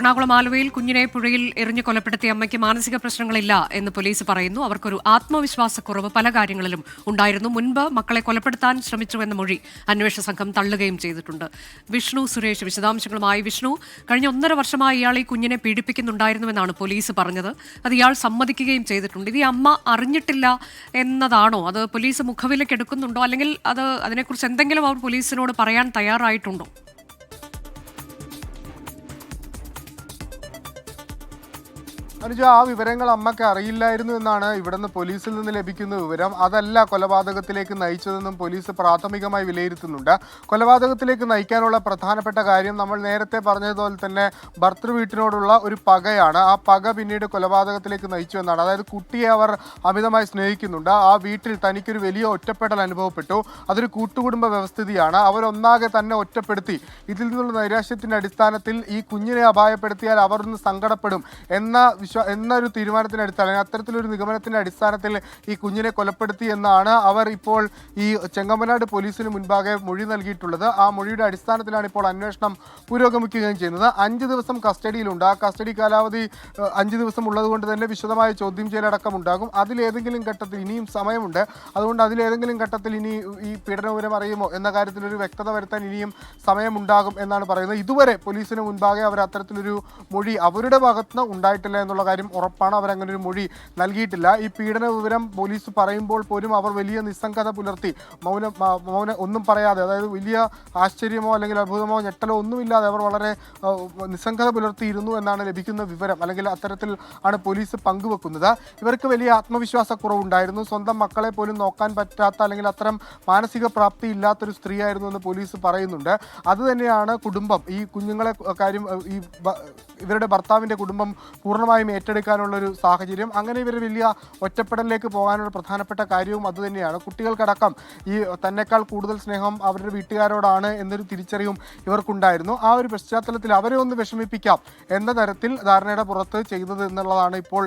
എറണാകുളം ആലുവയിൽ കുഞ്ഞിനെ പുഴയിൽ എറിഞ്ഞു കൊലപ്പെടുത്തിയ അമ്മയ്ക്ക് മാനസിക പ്രശ്നങ്ങളില്ല എന്ന് പോലീസ് പറയുന്നു. അവർക്കൊരു ആത്മവിശ്വാസക്കുറവ് പല കാര്യങ്ങളിലും ഉണ്ടായിരുന്നു. മുൻപ് മക്കളെ കൊലപ്പെടുത്താൻ ശ്രമിച്ചുവെന്ന മൊഴി അന്വേഷണ സംഘം തള്ളുകയും ചെയ്തിട്ടുണ്ട്. വിഷ്ണു സുരേഷ് വിശദാംശങ്ങളുമായി. വിഷ്ണു, കഴിഞ്ഞ 1.5 വർഷമായി ഇയാൾ ഈ കുഞ്ഞിനെ പീഡിപ്പിക്കുന്നുണ്ടായിരുന്നുവെന്നാണ് പോലീസ് പറഞ്ഞത്. അത് ഇയാൾ സമ്മതിക്കുകയും ചെയ്തിട്ടുണ്ട്. ഇത് ഈ അമ്മ അറിഞ്ഞിട്ടില്ല എന്നതാണോ? അത് പോലീസ് മുഖവിലേക്ക് എടുക്കുന്നുണ്ടോ? അല്ലെങ്കിൽ അതിനെക്കുറിച്ച് എന്തെങ്കിലും അവർ പോലീസിനോട് പറയാൻ തയ്യാറായിട്ടുണ്ടോ? അനുജ, ആ വിവരങ്ങൾ അമ്മയ്ക്ക് അറിയില്ലായിരുന്നു എന്നാണ് ഇവിടുന്ന് പോലീസിൽ നിന്ന് ലഭിക്കുന്ന വിവരം. അതല്ല കൊലപാതകത്തിലേക്ക് നയിച്ചതെന്നും പോലീസ് പ്രാഥമികമായി വിലയിരുത്തുന്നുണ്ട്. കൊലപാതകത്തിലേക്ക് നയിക്കാനുള്ള പ്രധാനപ്പെട്ട കാര്യം നമ്മൾ നേരത്തെ പറഞ്ഞതുപോലെ തന്നെ ഭർത്തൃ വീട്ടിനോടുള്ള ഒരു പകയാണ്. ആ പക പിന്നീട് കൊലപാതകത്തിലേക്ക് നയിച്ചു എന്നാണ്. അതായത് കുട്ടിയെ അവർ അമിതമായി സ്നേഹിക്കുന്നുണ്ട്. ആ വീട്ടിൽ തനിക്കൊരു വലിയ ഒറ്റപ്പെടൽ അനുഭവപ്പെട്ടു. അതൊരു കൂട്ടുകുടുംബ വ്യവസ്ഥിതിയാണ്. അവരൊന്നാകെ തന്നെ ഒറ്റപ്പെടുത്തി. ഇതിൽ നിന്നുള്ള നൈരാശ്യത്തിൻ്റെ അടിസ്ഥാനത്തിൽ ഈ കുഞ്ഞിനെ അപായപ്പെടുത്തിയാൽ അവർ ഒന്ന് സങ്കടപ്പെടും എന്നൊരു തീരുമാനത്തിൻ്റെ അടിസ്ഥാനം, അത്തരത്തിലൊരു നിഗമനത്തിൻ്റെ അടിസ്ഥാനത്തിൽ ഈ കുഞ്ഞിനെ കൊലപ്പെടുത്തി എന്നാണ് അവർ ഇപ്പോൾ ഈ ചെങ്ങമനാട് പോലീസിന് മുൻപാകെ മൊഴി നൽകിയിട്ടുള്ളത്. ആ മൊഴിയുടെ അടിസ്ഥാനത്തിലാണ് ഇപ്പോൾ അന്വേഷണം പുരോഗമിക്കുകയും ചെയ്യുന്നത്. 5 ദിവസം കസ്റ്റഡിയിലുണ്ട്. ആ കസ്റ്റഡി കാലാവധി 5 ദിവസം ഉള്ളതുകൊണ്ട് തന്നെ വിശദമായ ചോദ്യം ചെയ്യലടക്കം ഉണ്ടാകും. അതിലേതെങ്കിലും ഘട്ടത്തിൽ ഇനിയും സമയമുണ്ട്. അതുകൊണ്ട് അതിലേതെങ്കിലും ഘട്ടത്തിൽ ഇനി ഈ പീഡനവിവരം അറിയുമോ എന്ന കാര്യത്തിലൊരു വ്യക്തത വരുത്താൻ ഇനിയും സമയമുണ്ടാകും എന്നാണ് പറയുന്നത്. ഇതുവരെ പോലീസിന് മുൻപാകെ അവർ അത്തരത്തിലൊരു മൊഴി അവരുടെ ഭാഗത്ത് ഉണ്ടായിട്ടില്ല എന്നുള്ള കാര്യം ഉറപ്പാണ്. അവരങ്ങനെ ഒരു മൊഴി നൽകിയിട്ടില്ല. ഈ പീഡന വിവരം പോലീസ് പറയുമ്പോൾ പോലും അവർ വലിയ നിസ്സംഗത പുലർത്തി മൗനം ഒന്നും പറയാതെ, അതായത് വലിയ ആശ്ചര്യമോ അല്ലെങ്കിൽ അത്ഭുതമോ ഞെട്ടലോ ഒന്നുമില്ലാതെ അവർ വളരെ നിസ്സംഗത പുലർത്തിയിരുന്നു എന്നാണ് ലഭിക്കുന്ന വിവരം. അല്ലെങ്കിൽ അത്തരത്തിൽ ആണ് പോലീസ് പങ്കുവെക്കുന്നത്. ഇവർക്ക് വലിയ ആത്മവിശ്വാസക്കുറവുണ്ടായിരുന്നു. സ്വന്തം മക്കളെ പോലും നോക്കാൻ പറ്റാത്ത അല്ലെങ്കിൽ അത്തരം മാനസിക പ്രാപ്തി ഇല്ലാത്തൊരു സ്ത്രീയായിരുന്നു എന്ന് പോലീസ് പറയുന്നുണ്ട്. അതുതന്നെയാണ് കുടുംബം ഈ കുഞ്ഞുങ്ങളെ കാര്യം ഇവരുടെ ഭർത്താവിൻ്റെ കുടുംബം പൂർണ്ണമായും ഏറ്റെടുക്കാനുള്ളൊരു സാഹചര്യം. അങ്ങനെ ഇവർ വലിയ ഒറ്റപ്പെടലിലേക്ക് പോകാനുള്ള പ്രധാനപ്പെട്ട കാര്യവും അതുതന്നെയാണ്. കുട്ടികൾക്കടക്കം ഈ തന്നെക്കാൾ കൂടുതൽ സ്നേഹം അവരുടെ വീട്ടുകാരോടാണ് എന്നൊരു തിരിച്ചറിവും ഇവർക്കുണ്ടായിരുന്നു. ആ ഒരു പശ്ചാത്തലത്തിൽ അവരെ ഒന്ന് വിഷമിപ്പിക്കാം എന്ന തരത്തിൽ ധാരണയുടെ പുറത്ത് ചെയ്തത് എന്നുള്ളതാണ് ഇപ്പോൾ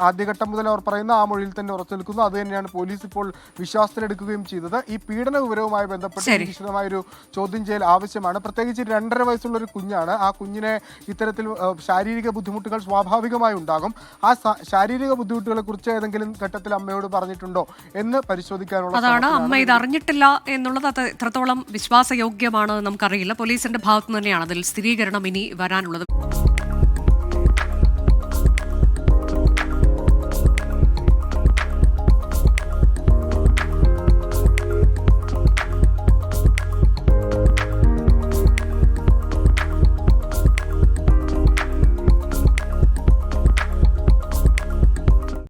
ആദ്യഘട്ടം മുതൽ അവർ പറയുന്ന ആ മൊഴിയിൽ തന്നെ ഉറച്ചു നിൽക്കുന്നു. അതുതന്നെയാണ് പോലീസ് ഇപ്പോൾ വിശ്വാസത്തിലെടുക്കുകയും ചെയ്തത്. ഈ പീഡന വിവരവുമായി ബന്ധപ്പെട്ട് വിശദമായൊരു ചോദ്യം ചെയ്യൽ ആവശ്യമാണ്. പ്രത്യേകിച്ച് 2.5 വയസ്സുള്ളൊരു കുഞ്ഞാണ്. ആ കുഞ്ഞിനെ ഇത്തരത്തിൽ ശാരീരിക ബുദ്ധിമുട്ടുകൾ സ്വാഭാവികമായി ഉണ്ടാകും. ആ ശാരീരിക ബുദ്ധിമുട്ടുകളെ കുറിച്ച് ഏതെങ്കിലും ഘട്ടത്തിൽ അമ്മയോട് പറഞ്ഞിട്ടുണ്ടോ എന്ന് പരിശോധിക്കാനുള്ള അതാണ്. അമ്മ ഇത് അറിഞ്ഞിട്ടില്ല എന്നുള്ളത് അത് എത്രത്തോളം വിശ്വാസയോഗ്യമാണ് നമുക്കറിയില്ല. പോലീസിന്റെ ഭാഗത്തു തന്നെയാണ് അതിൽ സ്ഥിരീകരണം ഇനി വരാനുള്ളത്.